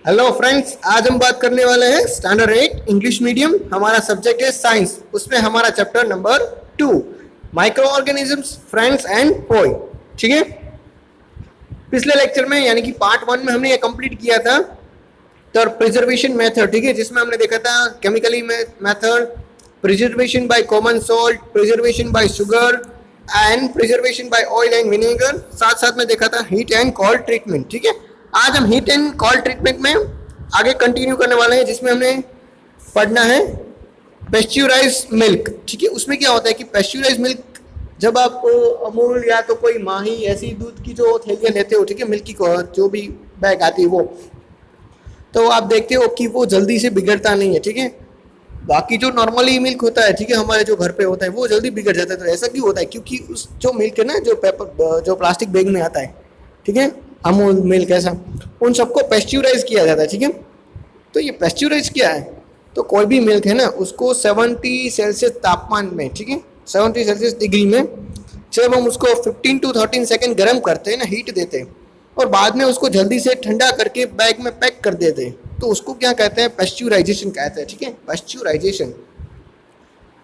Hello friends, आज हम बात करने वाले हैं स्टैंडर्ड 8 इंग्लिश मीडियम। हमारा सब्जेक्ट है साइंस। उसमें हमारा chapter number 2 microorganisms, friends and foe. ठीक है, पिछले लेक्चर में यानी कि पार्ट 1 में हमने ये कंप्लीट किया था तो प्रिजर्वेशन मेथड। ठीक है, जिसमें हमने देखा था chemically method, preservation by common salt, preservation by sugar and preservation by oil and vinegar. साथ साथ में देखा था हीट एंड कोल्ड ट्रीटमेंट। ठीक है, आज हम हीट एंड कोल्ड ट्रीटमेंट में आगे कंटिन्यू करने वाले हैं, जिसमें हमने पढ़ना है पेस्चुराइज मिल्क। ठीक है, उसमें क्या होता है कि पेस्चुराइज मिल्क जब आप अमूल या तो कोई माही ऐसी दूध की जो थैलियाँ लेते हो, ठीक है, मिल्क की जो भी बैग आती है वो, तो आप देखते हो कि वो जल्दी से बिगड़ता नहीं है। ठीक है, बाकी जो नॉर्मली मिल्क होता है, ठीक है, हमारे जो घर पे होता है वो जल्दी बिगड़ जाता है। तो ऐसा क्यों होता है? क्योंकि उस जो मिल्क है ना, जो पेपर जो प्लास्टिक बैग में आता है, ठीक है, अमूल मिल्क ऐसा, उन सबको पेस्चुराइज किया जाता है। ठीक है, तो ये पेस्चुराइज क्या है? तो कोई भी मिल्क है ना, उसको 70 सेल्सियस तापमान में, ठीक है, 70 सेल्सियस डिग्री में जब हम उसको 15 टू 13 सेकेंड गर्म करते हैं ना, हीट देते हैं, और बाद में उसको जल्दी से ठंडा करके बैग में पैक कर देते हैं, तो उसको क्या कहते हैं? पेस्चुराइजेशन कहते हैं। ठीक है, पेस्चुराइजेशन।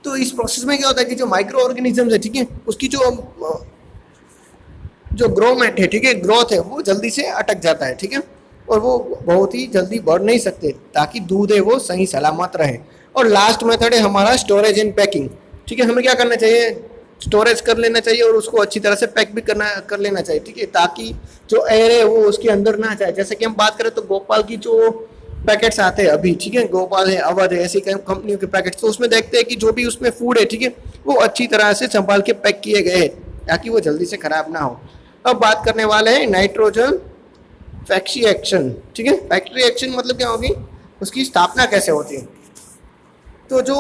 तो इस प्रोसेस में क्या होता है कि जो माइक्रो ऑर्गेनिजम्स है, ठीक है, उसकी जो ग्रोमेट है, ठीक है, ग्रोथ है, वो जल्दी से अटक जाता है। ठीक है, और वो बहुत ही जल्दी बढ़ नहीं सकते, ताकि दूध है वो सही सलामत रहे। और लास्ट मेथड है हमारा स्टोरेज एंड पैकिंग। ठीक है, हमें क्या करना चाहिए? स्टोरेज कर लेना चाहिए और उसको अच्छी तरह से पैक भी कर लेना चाहिए। ठीक है, ताकि जो एयर है वो उसके अंदर ना जाए। जैसे कि हम बात करें तो गोपाल की जो पैकेट्स आते हैं अभी, ठीक है, गोपाल है, अवध है, ऐसी कंपनियों के पैकेट्स, तो उसमें देखते हैं कि जो भी उसमें फूड है, ठीक है, वो अच्छी तरह से संभाल के पैक किए गए हैं, ताकि वो जल्दी से खराब ना हो। अब बात करने वाले हैं नाइट्रोजन फैक्ट्री एक्शन। ठीक है, फैक्ट्री एक्शन मतलब क्या होगी, उसकी स्थापना कैसे होती है? तो जो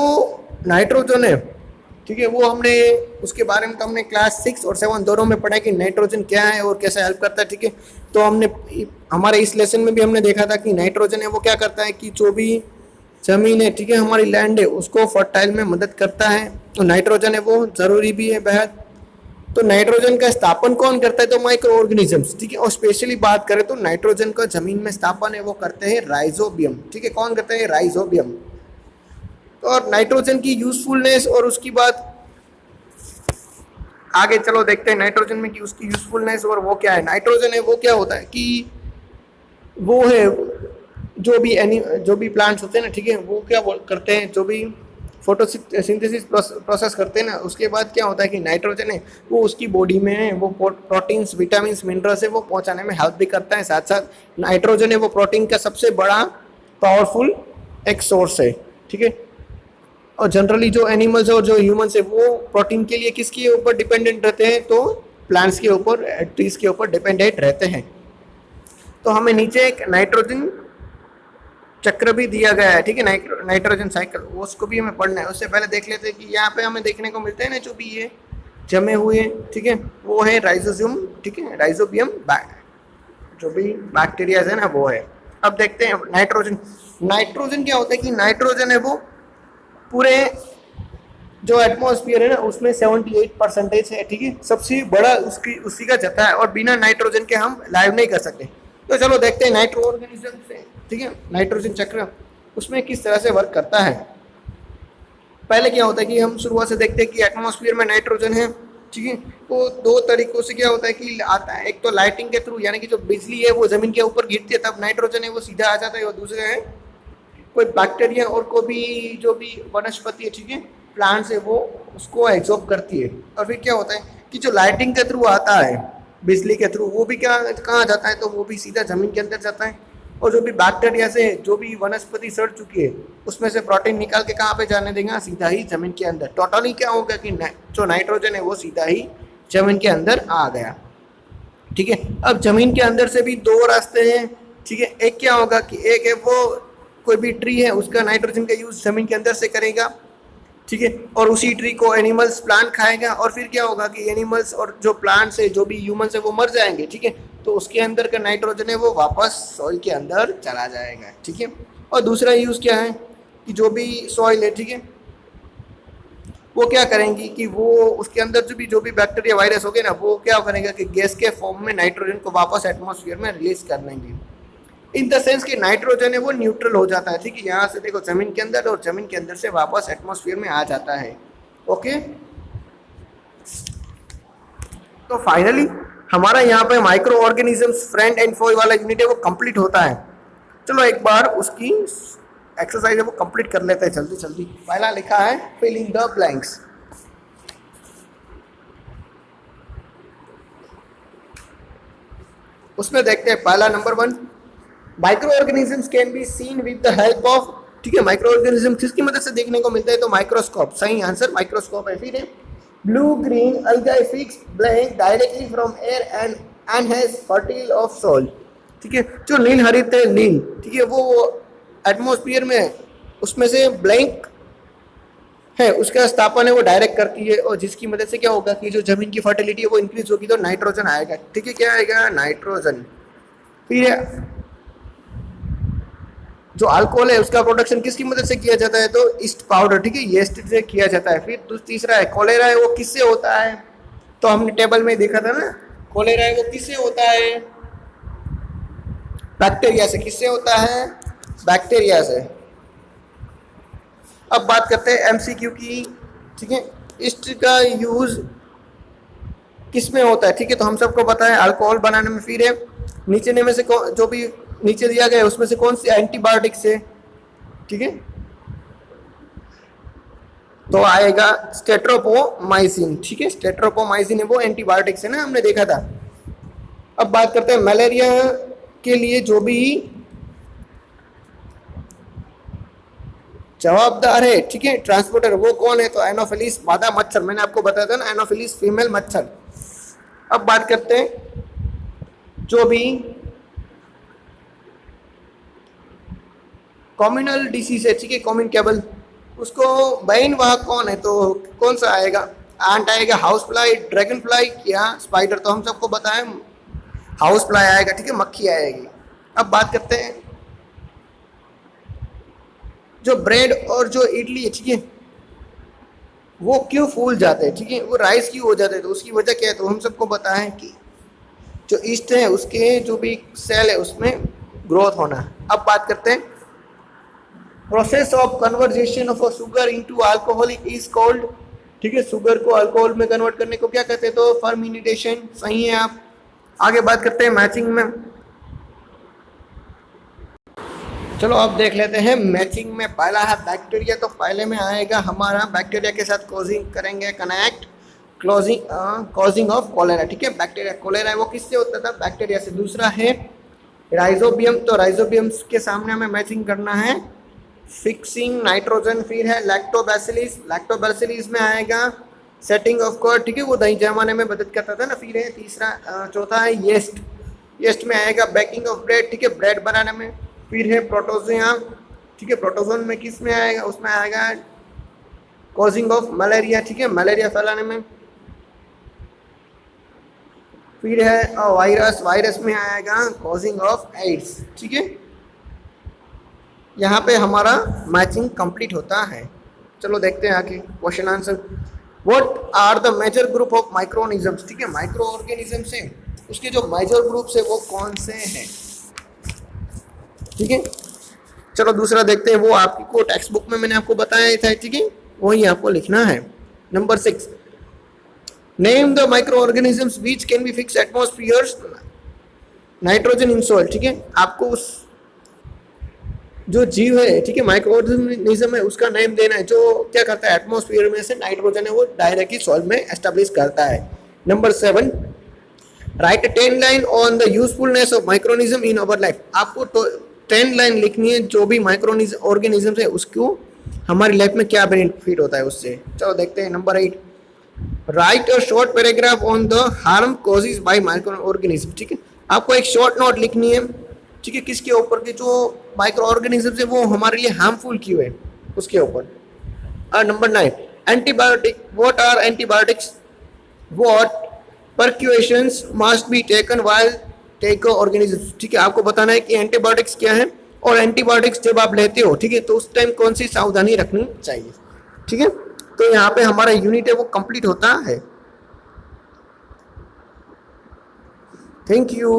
नाइट्रोजन है, ठीक है, वो हमने उसके बारे में तो हमने क्लास 6 और 7 दोनों में पढ़ा कि नाइट्रोजन क्या है और कैसे हेल्प करता है। ठीक है, तो हमने हमारे इस लेसन में भी हमने देखा था कि नाइट्रोजन है वो क्या करता है कि जो भी जमीन है, ठीक है, हमारी लैंड है, उसको फर्टाइल में मदद करता है। तो नाइट्रोजन है वो ज़रूरी भी है बेहद। तो नाइट्रोजन का स्थापन कौन करता है? तो माइक्रो ऑर्गेनिजम्स। ठीक है, और स्पेशली बात करें तो नाइट्रोजन का जमीन में स्थापन है वो करते हैं राइजोबियम। ठीक है, कौन करते हैं? राइजोबियम। और नाइट्रोजन की यूजफुलनेस और उसकी बात आगे चलो देखते हैं नाइट्रोजन में कि उसकी यूजफुलनेस और वो क्या है। नाइट्रोजन है वो क्या होता है कि वो है जो भी प्लांट्स होते हैं ना, ठीक है, वो क्या करते हैं, जो भी फोटोसिंथेसिस प्रोसेस करते हैं ना, उसके बाद क्या होता है कि नाइट्रोजन है वो उसकी बॉडी में वो प्रोटीन्स, विटामिन्स, मिनरल्स है वो पहुंचाने में हेल्प भी करता है। साथ साथ नाइट्रोजन है वो प्रोटीन का सबसे बड़ा पावरफुल एक सोर्स है। ठीक है, और जनरली जो एनिमल्स और जो ह्यूमंस है वो प्रोटीन के लिए किसके ऊपर डिपेंडेंट रहते हैं? तो प्लांट्स के ऊपर, ट्रीज के ऊपर डिपेंडेंट रहते हैं। तो हमें नीचे एक नाइट्रोजन चक्र भी दिया गया है। ठीक है, नाइट्रोजन साइकिल, उसको भी हमें पढ़ना है। उससे पहले देख लेते हैं कि यहाँ पे हमें देखने को मिलते हैं ना जो भी ये जमे हुए, ठीक है, वो है राइजोबियम। ठीक है, राइजोबियम जो भी बैक्टीरियाज है ना वो है। अब देखते हैं नाइट्रोजन। नाइट्रोजन क्या होता है कि नाइट्रोजन है वो पूरे जो एटमॉस्फेयर है ना उसमें 78% है। ठीक है, सबसे बड़ा उसी का जता है, और बिना नाइट्रोजन के हम लाइव नहीं कर सकते। तो चलो देखते हैं नाइट्रो ऑर्गेनिज्म से, ठीक है, नाइट्रोजन चक्र उसमें किस तरह से वर्क करता है। पहले क्या होता है कि हम शुरुआत से देखते हैं कि एटमॉस्फेयर में नाइट्रोजन है। ठीक है, तो दो तरीकों से क्या होता है कि आता है, एक तो लाइटिंग के थ्रू, यानी कि जो बिजली है वो जमीन के ऊपर गिरती है तब नाइट्रोजन है वो सीधा आ जाता है, और दूसरा है कोई बैक्टीरिया और कोई भी जो भी वनस्पति है, ठीक है, प्लांट्स है, वो उसको एब्जॉर्ब करती है। और फिर क्या होता है कि जो लाइटिंग के थ्रू आता है, बिजली के थ्रू, वो भी क्या कहाँ जाता है? तो वो भी सीधा जमीन के अंदर जाता है। और जो भी बैक्टीरिया से जो भी वनस्पति सड़ चुकी है उसमें से प्रोटीन निकाल के कहाँ पे जाने देगा? सीधा ही जमीन के अंदर। टोटली क्या होगा कि जो नाइट्रोजन है वो सीधा ही जमीन के अंदर आ गया। ठीक है, अब जमीन के अंदर से भी दो रास्ते हैं। ठीक है, एक क्या होगा कि एक है वो कोई भी ट्री है उसका नाइट्रोजन का यूज जमीन के अंदर से करेगा। ठीक है, और उसी ट्री को एनिमल्स, प्लांट खाएगा, और फिर क्या होगा कि एनिमल्स और जो प्लांट्स है, जो भी ह्यूमंस है, वो मर जाएंगे। ठीक है, तो उसके अंदर का नाइट्रोजन है वो वापस सॉइल के अंदर चला जाएगा। ठीक है, और दूसरा यूज़ क्या है कि जो भी सॉइल है, ठीक है, वो क्या करेंगी कि वो उसके अंदर जो भी बैक्टीरिया, वायरस हो गए ना, वो क्या करेंगे कि गैस के फॉर्म में नाइट्रोजन को वापस एटमॉस्फेयर में रिलीज कर लेंगे। इन द सेंस कि नाइट्रोजन है वो न्यूट्रल हो जाता है, ठीक है, यहाँ से देखो जमीन के अंदर और जमीन के अंदर से वापस एटमॉस्फेयर में आ जाता है। ओके, तो फाइनली हमारा यहाँ पे micro organisms friend and Foy वाला यूनिट है वो कंप्लीट होता है। चलो एक बार उसकी एक्सरसाइज है वो कंप्लीट कर लेते हैं जल्दी जल्दी। पहला लिखा है फिलिंग द ब्लैंक्स। उसमें देखते हैं पहला number 1, micro organisms can be seen with the help of, ठीक है, माइक्रो ऑर्गेनिज्म किसकी मदद से देखने को मिलता है, तो माइक्रोस्कोप। सही आंसर माइक्रोस्कोप है। फिर है blue green algae fix blank directly from air and has fertile of soil, ठीक है, जो नील हरित है नील, ठीक है, वो एटमॉस्फेयर में उसमें से ब्लैंक है उसका स्थापन है वो डायरेक्ट करती है, और जिसकी मदद से क्या होगा कि जो जमीन की फर्टिलिटी है वो इंक्रीज होगी तो नाइट्रोजन आएगा, ठीक है, क्या आएगा, नाइट्रोजन। फिर जो अल्कोहल है उसका प्रोडक्शन किसकी मदद से किया जाता है, तो ईस्ट पाउडर, ठीक है, यीस्ट से किया जाता है। फिर तीसरा है कोलेरा है वो किससे होता है, तो हमने टेबल में देखा था ना, कोलेरा है वो किससे होता है, बैक्टीरिया से। किससे होता है, बैक्टीरिया से। अब बात करते हैं एमसीक्यू की, ठीक है, ईस्ट का यूज किस में होता है, ठीक है, तो हम सबको पता है अल्कोहल बनाने में। फिर है नीचे में से जो भी नीचे दिया गया है उसमें से कौन सी एंटीबायोटिक्स है, ठीक है, तो आएगा स्टेट्रोपोमाइसिन, ठीक है, स्टेट्रोपोमाइसिन है वो एंटीबायोटिक्स है ना, हमने देखा था। अब बात करते हैं मलेरिया के लिए जो भी जवाबदार है, ठीक है, ट्रांसपोर्टर, वो कौन है, तो एनोफिलिस मादा मच्छर, मैंने आपको बताया था ना, एनोफिलिस फीमेल मच्छर। अब बात करते हैं जो भी कॉम्युनल डिसीज है, ठीक है, कम्युनिकेबल, उसको बहन वाहक कौन है, तो कौन सा आएगा, आंट आएगा, हाउस फ्लाई, ड्रैगन फ्लाई या स्पाइडर, तो हम सबको बताएं हाउस फ्लाई आएगा, ठीक है, मक्खी आएगी। अब बात करते हैं जो ब्रेड और जो इडली है, ठीक है, वो क्यों फूल जाते हैं, ठीक है, वो राइस क्यों हो जाते हैं, तो उसकी वजह क्या है, तो हम सबको पता है कि जो ईस्ट है उसके जो भी सेल है उसमें ग्रोथ होना। अब बात करते हैं process of conversation of sugar into alcoholic is called, ठीक है, शुगर को अल्कोहल में कन्वर्ट करने को क्या कहते हैं, तो फर्मिनेशन। सही है। आप आगे बात करते हैं मैचिंग में। चलो अब देख लेते हैं मैचिंग में। पहला है बैक्टीरिया, तो पहले में आएगा हमारा बैक्टीरिया के साथ कॉजिंग करेंगे कनेक्ट, कॉजिंग ऑफ कोलेरा, ठीक है, बैक्टीरिया कोलेरा है वो किससे होता था, बैक्टीरिया से। दूसरा है राइजोबियम, तो राइजोबियम के सामने हमें मैचिंग करना है फिक्सिंग नाइट्रोजन। फिर है लैक्टोबैसिलिस, लैक्टोबैसिलिस में आएगा सेटिंग ऑफ कर्ड, ठीक है, वो दही जमाने में मदद करता था ना। फिर है तीसरा चौथा है येस्ट, येस्ट में आएगा बेकिंग ऑफ ब्रेड, ठीक है, ब्रेड बनाने में। फिर है प्रोटोजोआ, ठीक है, प्रोटोजोन में किस में आएगा, उसमें आएगा कॉजिंग ऑफ मलेरिया, ठीक है, मलेरिया फैलाने में। फिर है वायरस, वायरस में आएगा कॉजिंग ऑफ एड्स, ठीक है। यहाँ पे हमारा मैचिंग कंप्लीट होता है। चलो देखते हैं आगे question answer. What are the major group of microorganisms, ठीक है, माइक्रो ऑर्गेनिज्म से उसके जो मेजर ग्रुप्स है वो कौन से हैं, ठीक है। चलो दूसरा देखते हैं, वो आपको टेक्स्ट बुक में मैंने आपको बताया था, ठीक है, वही आपको लिखना है। Number 6, name the micro organisms which can be fix atmosphere nitrogen in soil, ठीक है, आपको उस जो जीव है, ठीक है, माइक्रो ऑर्गेनिज्म है उसका नेम देना है जो क्या करता है, एटमॉस्फेयर में से नाइट्रोजन है वो डायरेक्टली सॉइल में एस्टेब्लिश करता है। Number 7, right 10 line on the usefulness of माइक्रोनिज्म in our life, आपको 10 लाइन लिखनी है जो भी माइक्रो ऑर्गेनिज्म है उसको हमारी लाइफ में क्या बेनिफिट होता है उससे। चलो देखते हैं। Number 8, right a short paragraph on the harm causes bye micro organism, ठीक है, आपको एक शॉर्ट नोट लिखनी है, ठीक है, किसके ऊपर के जो माइक्रो ऑर्गेनिज्म है वो हमारे लिए हार्मफुल क्यों है उसके ऊपर। Number 9, antibiotic, what are antibiotics, what precautions must be taken while take organism, ठीक है, आपको बताना है कि एंटीबायोटिक्स क्या है और एंटीबायोटिक्स जब आप लेते हो, ठीक है, तो उस टाइम कौन सी सावधानी रखनी चाहिए, ठीक है। तो यहाँ पे हमारा यूनिट है वो कंप्लीट होता है। Thank you.